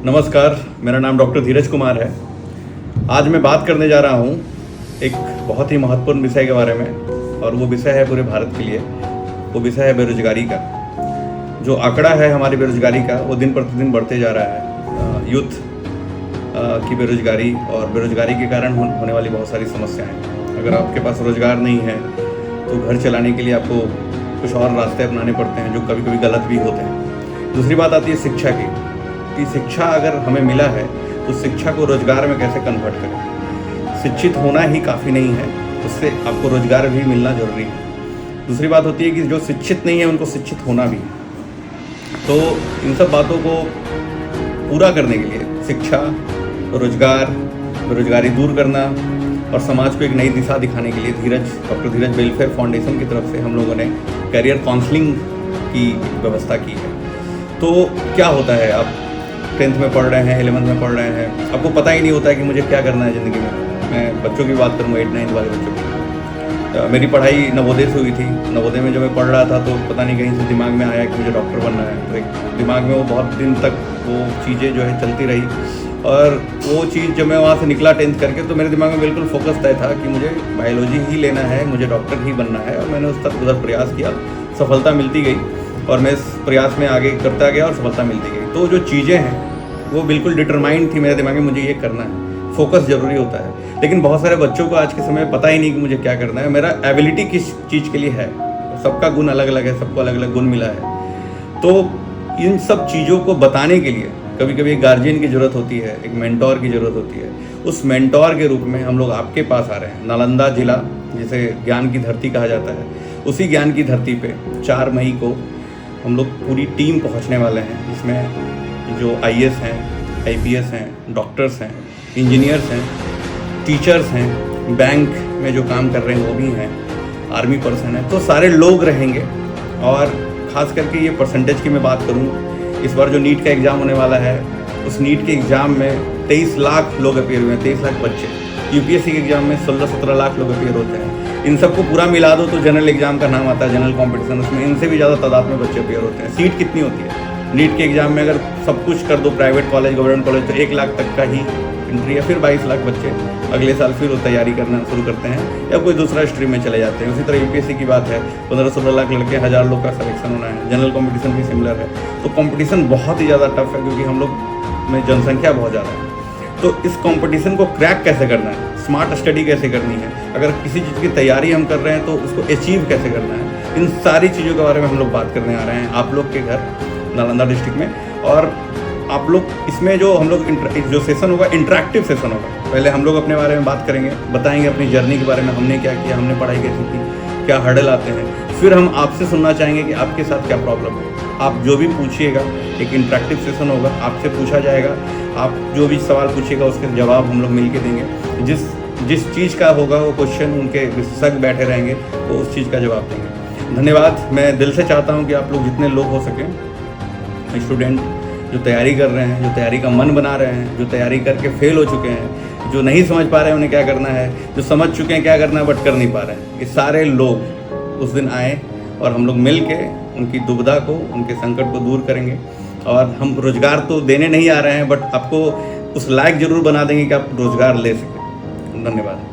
नमस्कार, मेरा नाम डॉक्टर धीरज कुमार है। आज मैं बात करने जा रहा हूँ एक बहुत ही महत्वपूर्ण विषय के बारे में, और वो विषय है पूरे भारत के लिए। वो विषय है बेरोजगारी का। जो आंकड़ा है हमारी बेरोजगारी का, वो दिन प्रतिदिन बढ़ते जा रहा है। यूथ की बेरोजगारी और बेरोजगारी के कारण होने वाली बहुत सारी समस्याएं। अगर आपके पास रोजगार नहीं है तो घर चलाने के लिए आपको कुछ और रास्ते अपनाने पड़ते हैं, जो कभी कभी गलत भी होते हैं। दूसरी बात आती है शिक्षा की, कि शिक्षा अगर हमें मिला है तो शिक्षा को रोजगार में कैसे कन्वर्ट करें। शिक्षित होना ही काफ़ी नहीं है, उससे आपको रोजगार भी मिलना जरूरी है। दूसरी बात होती है कि जो शिक्षित नहीं है उनको शिक्षित होना भी है। तो इन सब बातों को पूरा करने के लिए शिक्षा, रोजगार, बेरोजगारी दूर करना और समाज को एक नई दिशा दिखाने के लिए डॉक्टर धीरज वेलफेयर फाउंडेशन की तरफ से हम लोगों ने करियर काउंसलिंग की व्यवस्था की है। तो क्या होता है, आप 10th में पढ़ रहे हैं, 11th में पढ़ रहे हैं, आपको पता ही नहीं होता है कि मुझे क्या करना है ज़िंदगी में। मैं बच्चों की बात करूँ, 8-9 वाले बच्चों की। मेरी पढ़ाई नवोदय से हुई थी। नवोदय में जब मैं पढ़ रहा था तो पता नहीं कहीं से दिमाग में आया कि मुझे डॉक्टर बनना है। तो एक दिमाग में वो बहुत दिन तक वो चीज़ें जो है चलती रही, और वो चीज़ जब मैं वहाँ से निकला 10th करके, तो मेरे दिमाग में बिल्कुल फोकस तय था कि मुझे बायोलॉजी ही लेना है, मुझे डॉक्टर ही बनना है। और मैंने उस तक उधर प्रयास किया, सफलता मिलती गई, और मैं इस प्रयास में आगे करता गया और सफलता मिलती गई। तो जो चीज़ें हैं वो बिल्कुल डिटरमाइंड थी मेरे दिमाग में, मुझे ये करना है। फोकस ज़रूरी होता है, लेकिन बहुत सारे बच्चों को आज के समय पता ही नहीं कि मुझे क्या करना है, मेरा एबिलिटी किस चीज़ के लिए है। सबका गुण अलग अलग है, सबको अलग अलग गुण मिला है। तो इन सब चीज़ों को बताने के लिए कभी कभी एक गार्जियन की ज़रूरत होती है, एक मेंटोर की ज़रूरत होती है। उस मेंटोर के रूप में हम लोग आपके पास आ रहे हैं। नालंदा जिला, जिसे ज्ञान की धरती कहा जाता है, उसी ज्ञान की धरती पे 4 मई को हम लोग पूरी टीम पहुंचने वाले हैं, जिसमें जो IAS हैं, IPS हैं, डॉक्टर्स हैं, इंजीनियर्स हैं, टीचर्स हैं, बैंक में जो काम कर रहे हैं वो भी हैं, आर्मी पर्सन हैं। तो सारे लोग रहेंगे। और ख़ास करके ये परसेंटेज की मैं बात करूँ, इस बार जो नीट का एग्ज़ाम होने वाला है, उस नीट के एग्ज़ाम में 23 लाख लोग अपीयर हुए हैं, 23 लाख बच्चे। UPSC के एग्ज़ाम में 16-17 लाख लोग अपीयर होते हैं। इन सबको पूरा मिला दो तो जनरल एग्ज़ाम का नाम आता है, जनरल कॉम्पिटिशन। उसमें इनसे भी ज़्यादा तादाद में बच्चे अपीयर होते हैं। सीट कितनी होती है नीट के एग्ज़ाम में? अगर सब कुछ कर दो, प्राइवेट कॉलेज, गवर्नमेंट कॉलेज, तो 1 लाख तक का ही एंट्री है। फिर 22 लाख बच्चे अगले साल फिर वो तैयारी करना शुरू करते हैं, या कोई दूसरा स्ट्रीम में चले जाते हैं। उसी तरह UPSC की बात है, 15-16 लाख लड़के, 1000 लोग का सिलेक्शन होना है। जनरल कॉम्पिटिशन भी सिमिलर है। तो कॉम्पिटिशन बहुत ही ज़्यादा टफ है, क्योंकि हम लोग में जनसंख्या बहुत ज़्यादा है। तो इस कंपटीशन को क्रैक कैसे करना है, स्मार्ट स्टडी कैसे करनी है, अगर किसी चीज़ की तैयारी हम कर रहे हैं तो उसको अचीव कैसे करना है, इन सारी चीज़ों के बारे में हम लोग बात करने आ रहे हैं आप लोग के घर नालंदा डिस्ट्रिक्ट में। और आप लोग इसमें जो हम लोग जो सेशन होगा, इंटरेक्टिव सेशन होगा। पहले हम लोग अपने बारे में बात करेंगे, बताएंगे अपनी जर्नी के बारे में, हमने क्या किया, हमने पढ़ाई कैसी की, क्या हर्डल आते हैं। फिर हम आपसे सुनना चाहेंगे कि आपके साथ क्या प्रॉब्लम है। आप जो भी पूछिएगा, एक इंटरेक्टिव सेशन होगा, आपसे पूछा जाएगा। आप जो भी सवाल पूछिएगा उसके जवाब हम लोग मिल के देंगे। जिस चीज़ का होगा वो क्वेश्चन, उनके विशेषज्ञ बैठे रहेंगे, वो उस चीज़ का जवाब देंगे। धन्यवाद। मैं दिल से चाहता हूँ कि आप लोग जितने लोग हो सकें, स्टूडेंट जो तैयारी कर रहे हैं, जो तैयारी का मन बना रहे हैं, जो तैयारी करके फेल हो चुके हैं, जो नहीं समझ पा रहे हैं उन्हें क्या करना है, जो समझ चुके हैं क्या करना है बट कर नहीं पा रहे हैं, ये सारे लोग उस दिन आए और हम लोग मिल के उनकी दुविधा को, उनके संकट को दूर करेंगे। और हम रोज़गार तो देने नहीं आ रहे हैं, बट आपको उस लायक ज़रूर बना देंगे कि आप रोज़गार ले सकें। धन्यवाद।